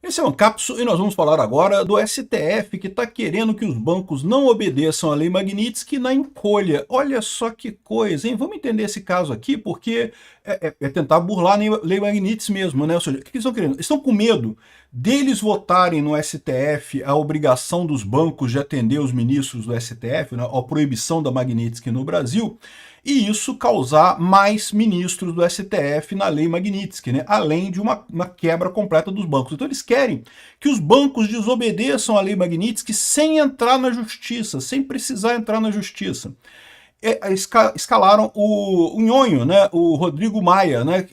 Esse é o Ancapso e nós vamos falar agora do STF que está querendo que os bancos não obedeçam à Lei Magnitsky na encolha. Olha só que coisa, hein? Vamos entender esse caso aqui porque é tentar burlar a Lei Magnitsky mesmo, né? Ou seja, o que eles estão querendo? Eles estão com medo deles votarem no STF a obrigação dos bancos de atender os ministros do STF, né? A proibição da Magnitsky no Brasil, e isso causar mais ministros do STF na Lei Magnitsky, né? Além de uma quebra completa dos bancos. Então eles querem que os bancos desobedeçam à Lei Magnitsky sem entrar na justiça, sem precisar entrar na justiça. Escalaram o Nhonho, né, o Rodrigo Maia, né,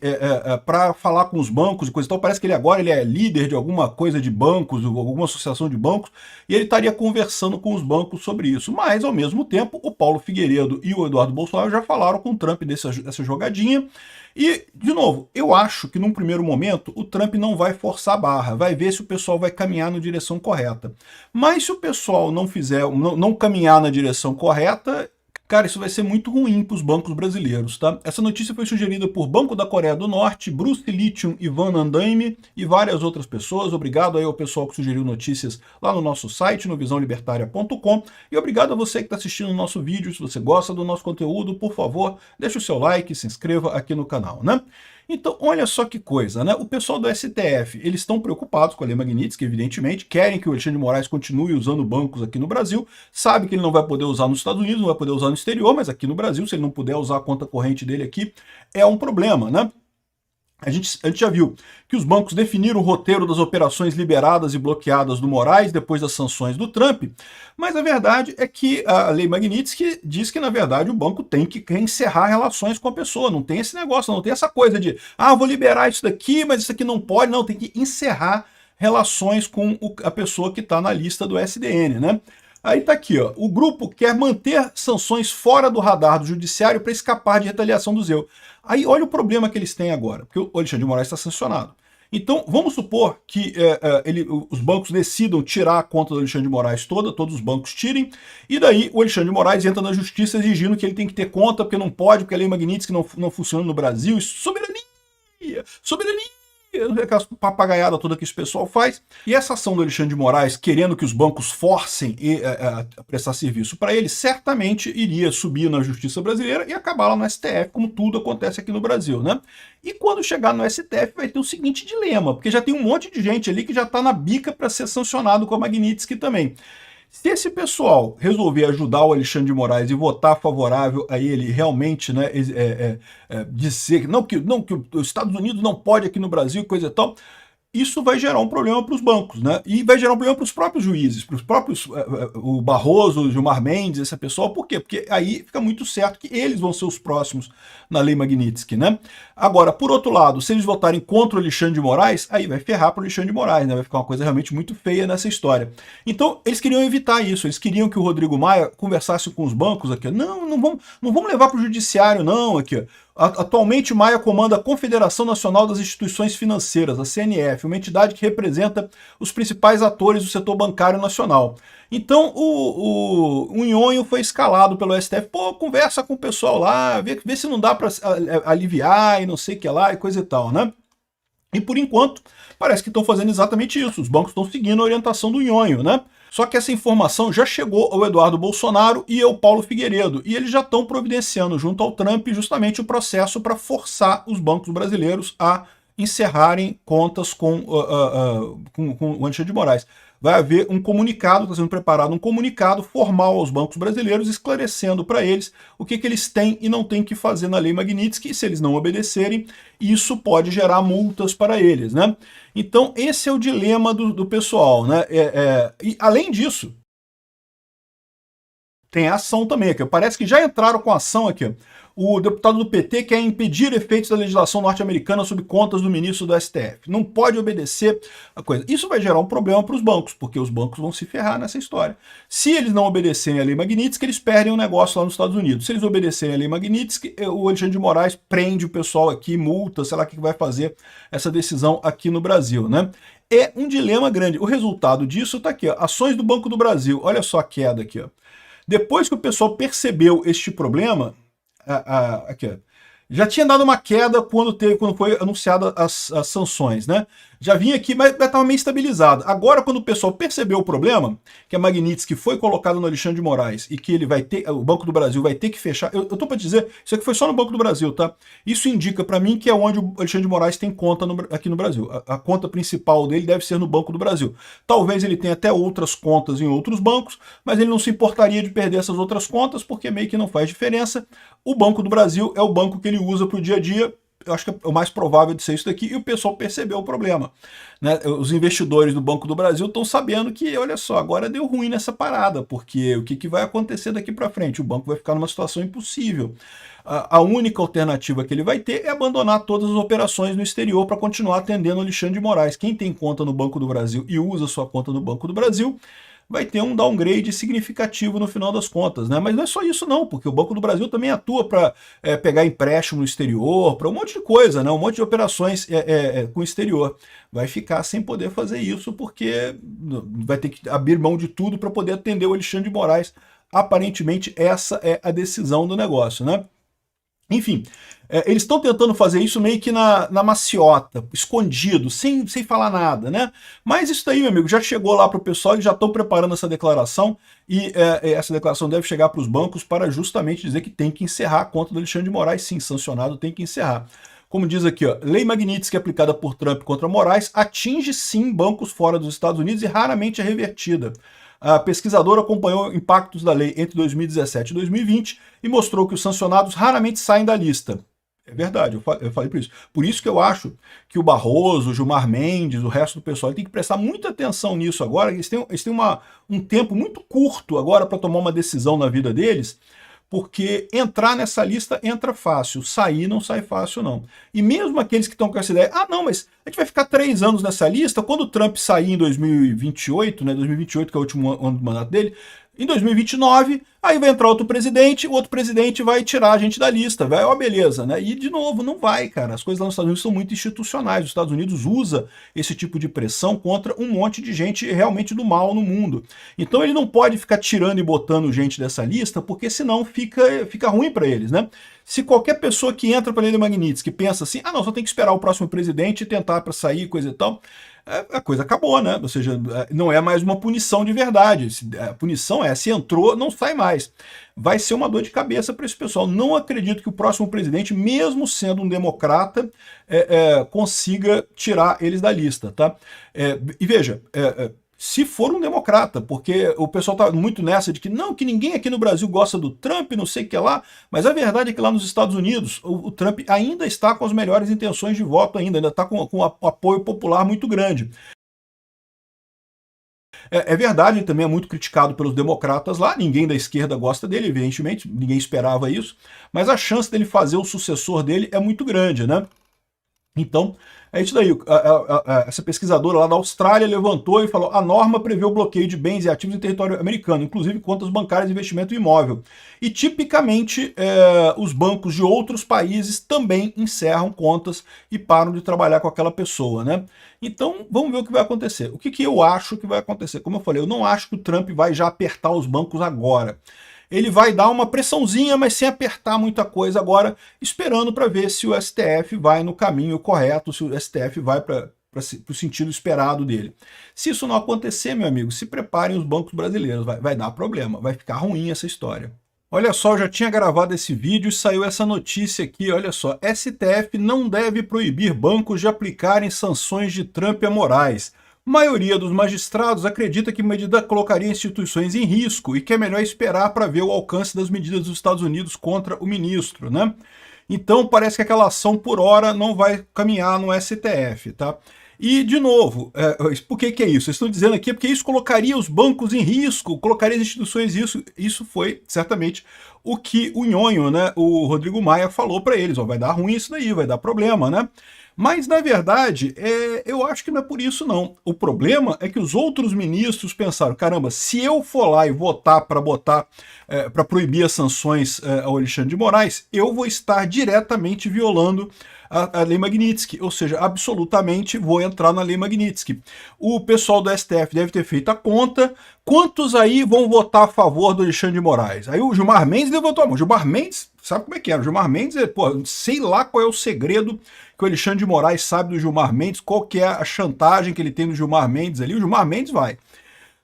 para falar com os bancos e coisa e tal. Parece que ele é líder de alguma coisa de bancos, alguma associação de bancos, e ele estaria conversando com os bancos sobre isso. Mas, ao mesmo tempo, o Paulo Figueiredo e o Eduardo Bolsonaro já falaram com o Trump dessa jogadinha. E, de novo, eu acho que num primeiro momento o Trump não vai forçar a barra, vai ver se o pessoal vai caminhar na direção correta. Mas se o pessoal não caminhar na direção correta, cara, isso vai ser muito ruim para os bancos brasileiros, tá? Essa notícia foi sugerida por Banco da Coreia do Norte, Bruce Lithium, Ivan Andaime e várias outras pessoas. Obrigado aí ao pessoal que sugeriu notícias lá no nosso site, no visãolibertaria.com. E obrigado a você que está assistindo o nosso vídeo. Se você gosta do nosso conteúdo, por favor, deixe o seu like, se inscreva aqui no canal, né? Então, olha só que coisa, né? O pessoal do STF, eles estão preocupados com a Lei Magnitsky, evidentemente, querem que o Alexandre de Moraes continue usando bancos aqui no Brasil, sabe que ele não vai poder usar nos Estados Unidos, não vai poder usar no exterior, mas aqui no Brasil, se ele não puder usar a conta corrente dele aqui, é um problema, né? A gente já viu que os bancos definiram o roteiro das operações liberadas e bloqueadas do Moraes depois das sanções do Trump, mas a verdade é que a Lei Magnitsky diz que, na verdade, o banco tem que encerrar relações com a pessoa, não tem esse negócio, não tem essa coisa de, vou liberar isso daqui, mas isso aqui não pode, não, tem que encerrar relações com a pessoa que está na lista do SDN, né? Aí tá aqui, ó, o grupo quer manter sanções fora do radar do judiciário para escapar de retaliação do Zeu. Aí olha o problema que eles têm agora, porque o Alexandre de Moraes está sancionado. Então vamos supor que os bancos decidam tirar a conta do Alexandre de Moraes todos os bancos tirem, e daí o Alexandre de Moraes entra na justiça exigindo que ele tem que ter conta, porque não pode, porque a Lei Magnitsky não funciona no Brasil, soberania, aquela papagaiada toda que esse pessoal faz. E essa ação do Alexandre de Moraes, querendo que os bancos forcem a prestar serviço para ele, certamente iria subir na justiça brasileira e acabar lá no STF, como tudo acontece aqui no Brasil, né? E quando chegar no STF vai ter o seguinte dilema, porque já tem um monte de gente ali que já está na bica para ser sancionado com a Magnitsky também. Se esse pessoal resolver ajudar o Alexandre de Moraes e votar favorável a ele, realmente, né, dizer que os Estados Unidos não pode aqui no Brasil, coisa e tal, isso vai gerar um problema para os bancos, né? E vai gerar um problema para os próprios juízes, para os próprios, o Barroso, o Gilmar Mendes, essa pessoa. Por quê? Porque aí fica muito certo que eles vão ser os próximos na Lei Magnitsky, né? Agora, por outro lado, se eles votarem contra o Alexandre de Moraes, aí vai ferrar para o Alexandre de Moraes, né? Vai ficar uma coisa realmente muito feia nessa história. Então, eles queriam evitar isso, eles queriam que o Rodrigo Maia conversasse com os bancos aqui. Não vamos levar para o judiciário, não, aqui. Atualmente, Maia comanda a Confederação Nacional das Instituições Financeiras, a CNF, uma entidade que representa os principais atores do setor bancário nacional. Então, o Nhonho foi escalado pelo STF. Pô, conversa com o pessoal lá, vê se não dá para aliviar e não sei o que lá e coisa e tal, né? E, por enquanto, parece que estão fazendo exatamente isso. Os bancos estão seguindo a orientação do Nhonho, né? Só que essa informação já chegou ao Eduardo Bolsonaro e ao Paulo Figueiredo, e eles já estão providenciando junto ao Trump justamente o processo para forçar os bancos brasileiros a encerrarem contas com o Alexandre de Moraes. Vai haver um comunicado, está sendo preparado um comunicado formal aos bancos brasileiros, esclarecendo para eles o que eles têm e não têm que fazer na Lei Magnitsky, e se eles não obedecerem, isso pode gerar multas para eles, né? Então, esse é o dilema do pessoal, né? E, além disso, tem a ação também aqui. Parece que já entraram com a ação aqui. O deputado do PT quer impedir efeitos da legislação norte-americana sobre contas do ministro do STF. Não pode obedecer a coisa. Isso vai gerar um problema para os bancos, porque os bancos vão se ferrar nessa história. Se eles não obedecerem à Lei Magnitsky, eles perdem o negócio lá nos Estados Unidos. Se eles obedecerem à Lei Magnitsky, o Alexandre de Moraes prende o pessoal aqui, multa, sei lá o que vai fazer essa decisão aqui no Brasil, né? É um dilema grande. O resultado disso está aqui, ó. Ações do Banco do Brasil. Olha só a queda aqui, ó. Depois que o pessoal percebeu este problema, aqui, já tinha dado uma queda quando foi anunciada as sanções, né? Já vinha aqui, mas estava meio estabilizado. Agora, quando o pessoal percebeu o problema, que a Magnitsky foi colocada no Alexandre de Moraes e que ele vai ter, o Banco do Brasil vai ter que fechar. Eu tô para dizer, isso aqui foi só no Banco do Brasil, tá? Isso indica para mim que é onde o Alexandre de Moraes tem conta aqui no Brasil. A conta principal dele deve ser no Banco do Brasil. Talvez ele tenha até outras contas em outros bancos, mas ele não se importaria de perder essas outras contas, porque meio que não faz diferença. O Banco do Brasil é o banco que ele usa para o dia a dia. Eu acho que é o mais provável de ser isso daqui, e o pessoal percebeu o problema. Né? Os investidores do Banco do Brasil estão sabendo que, olha só, agora deu ruim nessa parada, porque o que vai acontecer daqui para frente? O banco vai ficar numa situação impossível. A única alternativa que ele vai ter é abandonar todas as operações no exterior para continuar atendendo o Alexandre de Moraes. Quem tem conta no Banco do Brasil e usa sua conta no Banco do Brasil vai ter um downgrade significativo no final das contas, né? Mas não é só isso não, porque o Banco do Brasil também atua para pegar empréstimo no exterior, para um monte de coisa, né? Um monte de operações com o exterior. Vai ficar sem poder fazer isso porque vai ter que abrir mão de tudo para poder atender o Alexandre de Moraes. Aparentemente essa é a decisão do negócio, né? Enfim, eles estão tentando fazer isso meio que na maciota, escondido, sem falar nada, né? Mas isso daí, meu amigo, já chegou lá para o pessoal, eles já estão preparando essa declaração, e essa declaração deve chegar para os bancos para justamente dizer que tem que encerrar a conta do Alexandre de Moraes, sim, sancionado, tem que encerrar. Como diz aqui, ó, lei Magnitsky aplicada por Trump contra Moraes atinge sim bancos fora dos Estados Unidos e raramente é revertida. A pesquisadora acompanhou impactos da lei entre 2017 e 2020 e mostrou que os sancionados raramente saem da lista. É verdade, eu falei por isso. Por isso que eu acho que o Barroso, o Gilmar Mendes, o resto do pessoal tem que prestar muita atenção nisso agora. Eles têm um tempo muito curto agora para tomar uma decisão na vida deles, porque entrar nessa lista entra fácil, sair não sai fácil não. E mesmo aqueles que estão com essa ideia, não, mas a gente vai ficar 3 anos nessa lista, quando o Trump sair em 2028, né, 2028 que é o último ano do mandato dele, em 2029, aí vai entrar outro presidente, o outro presidente vai tirar a gente da lista, vai, ó, beleza, né? E de novo, não vai, cara. As coisas lá nos Estados Unidos são muito institucionais. Os Estados Unidos usa esse tipo de pressão contra um monte de gente realmente do mal no mundo. Então ele não pode ficar tirando e botando gente dessa lista, porque senão fica ruim para eles, né? Se qualquer pessoa que entra para a lei Magnitsky pensa assim, não, só tem que esperar o próximo presidente e tentar para sair, coisa e tal, a coisa acabou, né? Ou seja, não é mais uma punição de verdade. A punição se entrou, não sai mais. Vai ser uma dor de cabeça para esse pessoal. Não acredito que o próximo presidente, mesmo sendo um democrata, consiga tirar eles da lista, tá? E veja, se for um democrata, porque o pessoal está muito nessa de que não, que ninguém aqui no Brasil gosta do Trump, não sei o que lá, mas a verdade é que lá nos Estados Unidos o Trump ainda está com as melhores intenções de voto ainda está com apoio popular muito grande. É verdade, ele também é muito criticado pelos democratas lá, ninguém da esquerda gosta dele, evidentemente, ninguém esperava isso, mas a chance dele fazer o sucessor dele é muito grande, né? Então, é isso daí. Essa pesquisadora lá da Austrália levantou e falou: a norma prevê o bloqueio de bens e ativos em território americano, inclusive contas bancárias e investimento imóvel. E, tipicamente, os bancos de outros países também encerram contas e param de trabalhar com aquela pessoa, né? Então, vamos ver o que vai acontecer. O que eu acho que vai acontecer? Como eu falei, eu não acho que o Trump vai já apertar os bancos agora. Ele vai dar uma pressãozinha, mas sem apertar muita coisa agora, esperando para ver se o STF vai no caminho correto, se o STF vai para o sentido esperado dele. Se isso não acontecer, meu amigo, se preparem os bancos brasileiros, vai dar problema, vai ficar ruim essa história. Olha só, eu já tinha gravado esse vídeo e saiu essa notícia aqui, olha só. STF não deve proibir bancos de aplicarem sanções de Trump a Moraes. Maioria dos magistrados acredita que a medida colocaria instituições em risco e que é melhor esperar para ver o alcance das medidas dos Estados Unidos contra o ministro, né? Então parece que aquela ação por hora não vai caminhar no STF, tá? E, de novo, por que é isso? Eles estão dizendo aqui porque isso colocaria os bancos em risco, colocaria as instituições em risco. Isso foi, certamente, o que o Nhonho, né, o Rodrigo Maia, falou para eles. Vai dar ruim isso daí, vai dar problema, né? Mas, na verdade, eu acho que não é por isso, não. O problema é que os outros ministros pensaram, caramba, se eu for lá e votar para proibir as sanções ao Alexandre de Moraes, eu vou estar diretamente violando a Lei Magnitsky, ou seja, absolutamente vou entrar na Lei Magnitsky. O pessoal do STF deve ter feito a conta. Quantos aí vão votar a favor do Alexandre de Moraes? Aí o Gilmar Mendes levantou a mão. Gilmar Mendes, sabe como é que é? O Gilmar Mendes, pô, sei lá qual é o segredo que o Alexandre de Moraes sabe do Gilmar Mendes, qual que é a chantagem que ele tem do Gilmar Mendes ali. O Gilmar Mendes vai.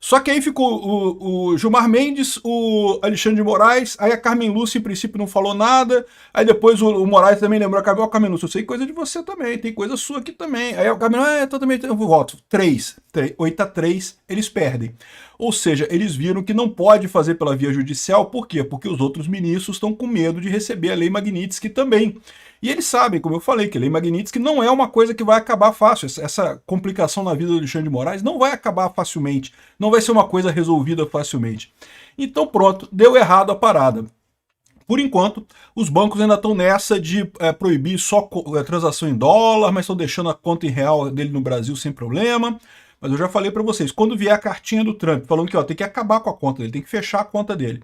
Só que aí ficou o Gilmar Mendes, o Alexandre de Moraes, aí a Carmen Lúcia em princípio não falou nada, aí depois o Moraes também lembrou, Carmen Lúcia, eu sei coisa de você também, tem coisa sua aqui também. Aí o Carmen, eu voto. 8-3, eles perdem. Ou seja, eles viram que não pode fazer pela via judicial, por quê? Porque os outros ministros estão com medo de receber a Lei Magnitsky também. E eles sabem, como eu falei, que a Lei Magnitsky não é uma coisa que vai acabar fácil. Essa complicação na vida do Alexandre de Moraes não vai acabar facilmente. Não vai ser uma coisa resolvida facilmente. Então pronto, deu errado a parada. Por enquanto, os bancos ainda estão nessa de proibir só transação em dólar, mas estão deixando a conta em real dele no Brasil sem problema. Mas eu já falei para vocês, quando vier a cartinha do Trump falando que tem que acabar com a conta dele, tem que fechar a conta dele.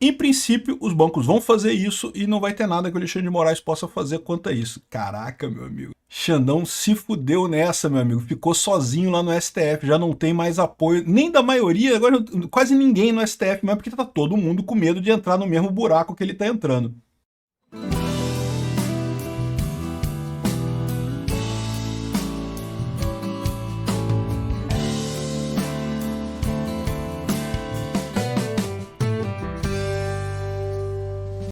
Em princípio, os bancos vão fazer isso e não vai ter nada que o Alexandre de Moraes possa fazer quanto a isso. Caraca, meu amigo. Xandão se fudeu nessa, meu amigo. Ficou sozinho lá no STF, já não tem mais apoio, nem da maioria, agora quase ninguém no STF, mas porque tá todo mundo com medo de entrar no mesmo buraco que ele tá entrando.